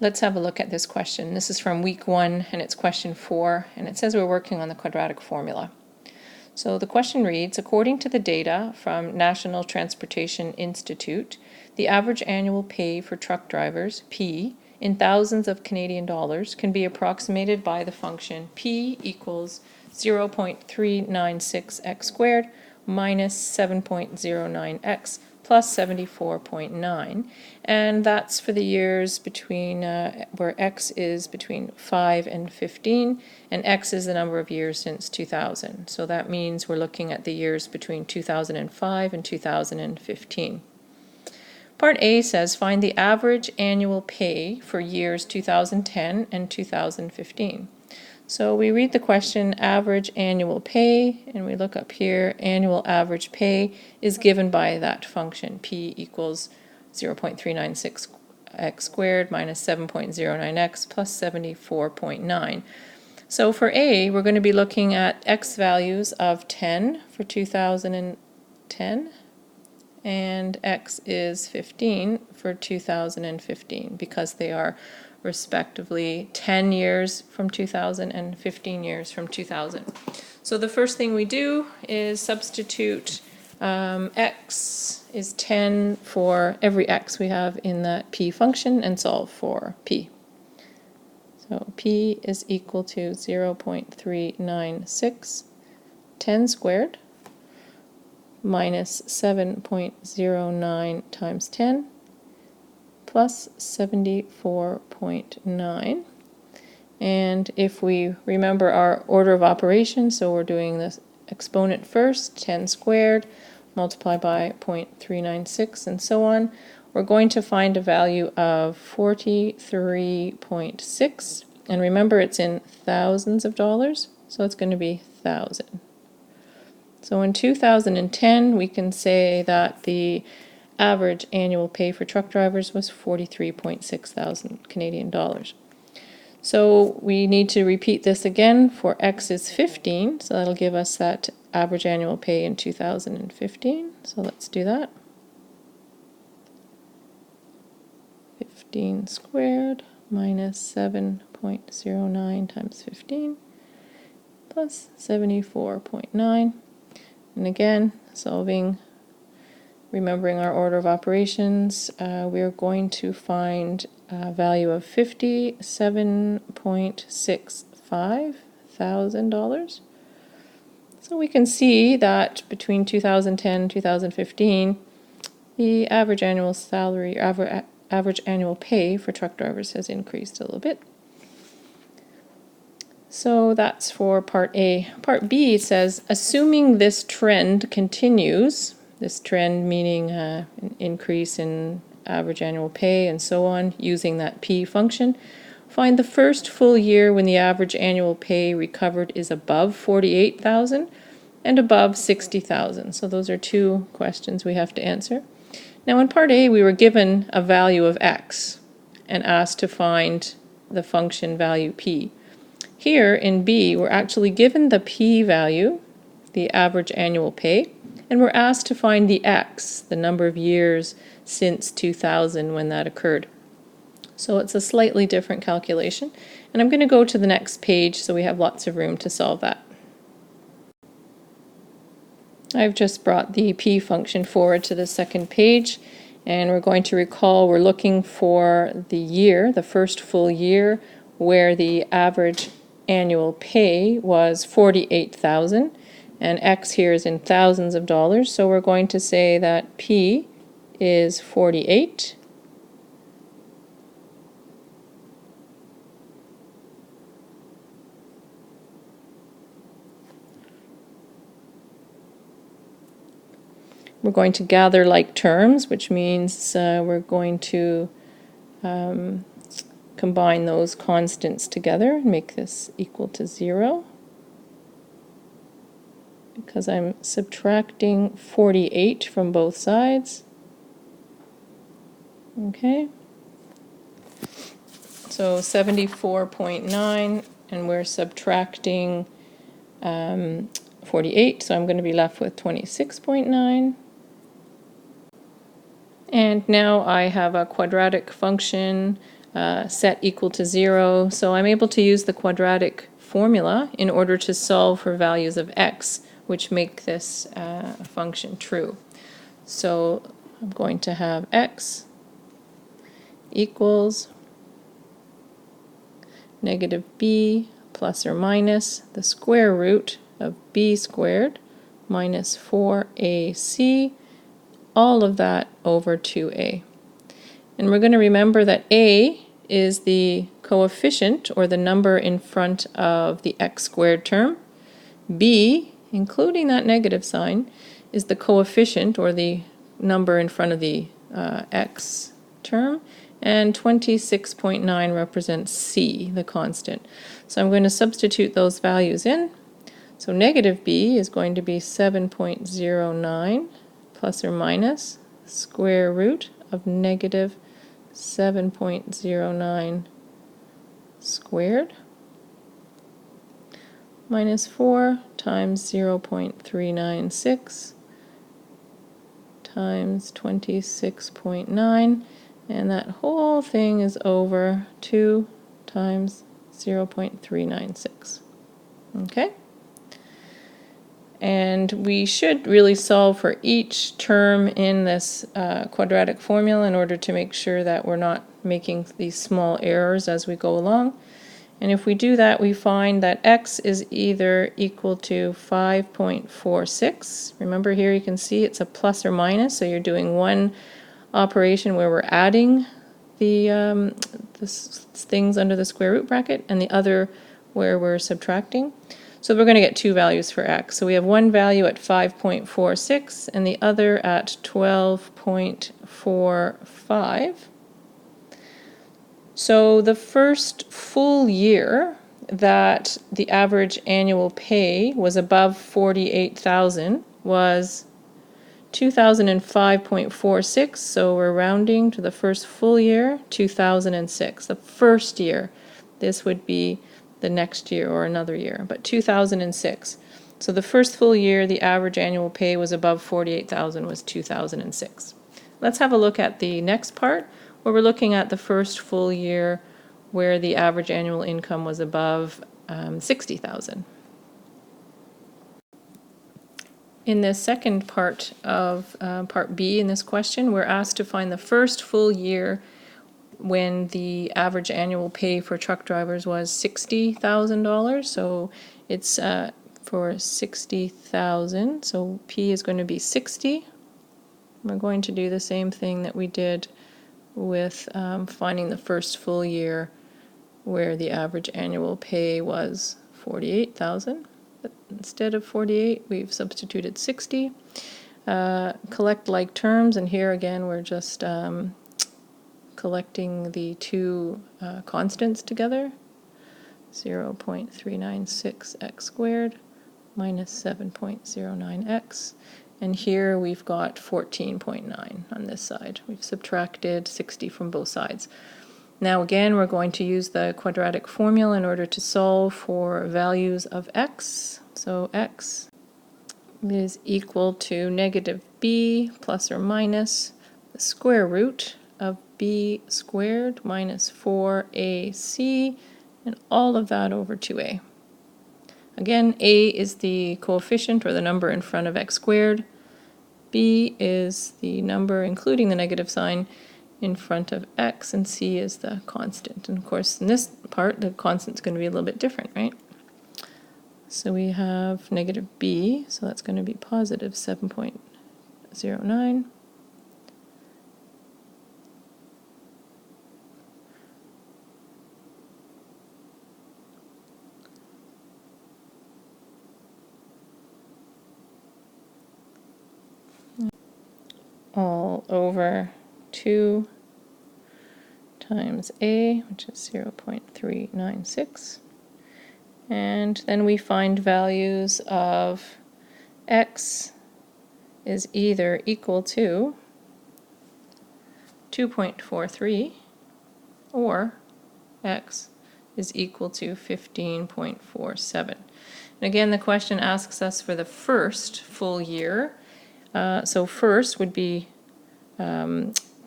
Let's have a look at this question. This is from week 1 and it's question 4, and it says we're working on the quadratic formula. So the question reads, according to the data from National Transportation Institute, the average annual pay for truck drivers, P, in thousands of Canadian dollars can be approximated by the function P equals 0.396x squared minus 7.09x plus 74.9, and that's for the years between where x is between 5 and 15, and x is the number of years since 2000. So that means we're looking at the years between 2005 and 2015. Part A says find the average annual pay for years 2010 and 2015. So we read the question, average annual pay, and we look up here, annual average pay is given by that function, P equals 0.396x squared minus 7.09x plus 74.9. So for A, we're going to be looking at x values of 10 for 2010, and x is 15 for 2015, because they are respectively 10 years from 2000 and 15 years from 2000. So the first thing we do is substitute x is 10 for every x we have in that p function and solve for p. So p is equal to 0.396 10 squared minus 7.09 times 10 plus 74.9. And if we remember our order of operations, so we're doing this exponent first, 10 squared, multiply by 0.396 and so on, we're going to find a value of 43.6, and remember it's in thousands of dollars, so it's going to be 1,000. So in 2010 we can say that the average annual pay for truck drivers was 43.6 thousand Canadian dollars. So we need to repeat this again for x is 15, so that'll give us that average annual pay in 2015. So let's do that. 15 squared minus 7.09 times 15 plus 74.9. And again, solving, remembering our order of operations, we are going to find a value of $57.65 thousand. So we can see that between 2010 and 2015, the average annual salary, average annual pay for truck drivers has increased a little bit. So that's for part A. Part B says, assuming this trend continues, this trend meaning an increase in average annual pay and so on, using that P function, find the first full year when the average annual pay recovered is above 48,000 and above 60,000. So those are two questions we have to answer. Now in part A we were given a value of x and asked to find the function value P. Here in B we're actually given the P value, the average annual pay, and we're asked to find the x, the number of years since 2000 when that occurred. So it's a slightly different calculation, and I'm going to go to the next page so we have lots of room to solve that. I've just brought the P function forward to the second page, and we're going to recall we're looking for the year, the first full year, where the average annual pay was 48,000, and x here is in thousands of dollars, so we're going to say that P is 48. We're going to gather like terms, which means we're going to combine those constants together and make this equal to 0, because I'm subtracting 48 from both sides. Okay, so 74.9, and we're subtracting 48, so I'm going to be left with 26.9. And now I have a quadratic function set equal to 0. So I'm able to use the quadratic formula in order to solve for values of x, which make this function true. So I'm going to have x equals negative b plus or minus the square root of b squared minus 4ac, all of that over 2a. And we're going to remember that a is the coefficient, or the number in front of the x squared term. B, including that negative sign, is the coefficient, or the number in front of the x term. And 26.9 represents c, the constant. So I'm going to substitute those values in. So negative b is going to be 7.09 plus or minus square root of negative 7.09 squared minus 4 times 0.396 times 26.9, and that whole thing is over 2 times 0.396. Okay? And we should really solve for each term in this quadratic formula in order to make sure that we're not making these small errors as we go along. And if we do that, we find that x is either equal to 5.46. Remember, here you can see it's a plus or minus, so you're doing one operation where we're adding the things under the square root bracket, and the other where we're subtracting. So we're going to get two values for x. So we have one value at 5.46 and the other at 12.45. So the first full year that the average annual pay was above 48,000 was 2005.46, so we're rounding to the first full year, 2006. The first year, this would be the next year or another year, but 2006. So the first full year the average annual pay was above 48,000 was 2006. Let's have a look at the next part, where we're looking at the first full year where the average annual income was above 60,000. In the second part of part B in this question, we're asked to find the first full year when the average annual pay for truck drivers was $60,000. So it's for 60,000. So P is going to be 60. We're going to do the same thing that we did with finding the first full year where the average annual pay was 48,000. But instead of 48, we've substituted 60. Collect like terms, and here again we're just collecting the two constants together. 0.396x squared minus 7.09x. And here we've got 14.9 on this side. We've subtracted 60 from both sides. Now again, we're going to use the quadratic formula in order to solve for values of x. So x is equal to negative b plus or minus the square root of b squared minus 4ac, and all of that over 2a. Again, a is the coefficient, or the number in front of x squared. B is the number, including the negative sign, in front of x, and c is the constant. And of course, in this part, the constant's going to be a little bit different, right? So we have negative b, so that's going to be positive 7.09. All over 2 times a, which is 0.396. And then we find values of x is either equal to 2.43 or x is equal to 15.47. And again, the question asks us for the first full year. So first would be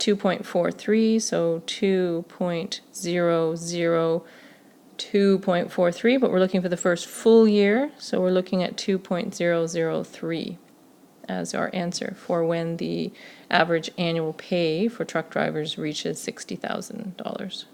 2.43, so 2.002.43, but we're looking for the first full year, so we're looking at 2.003 as our answer for when the average annual pay for truck drivers reaches $60,000.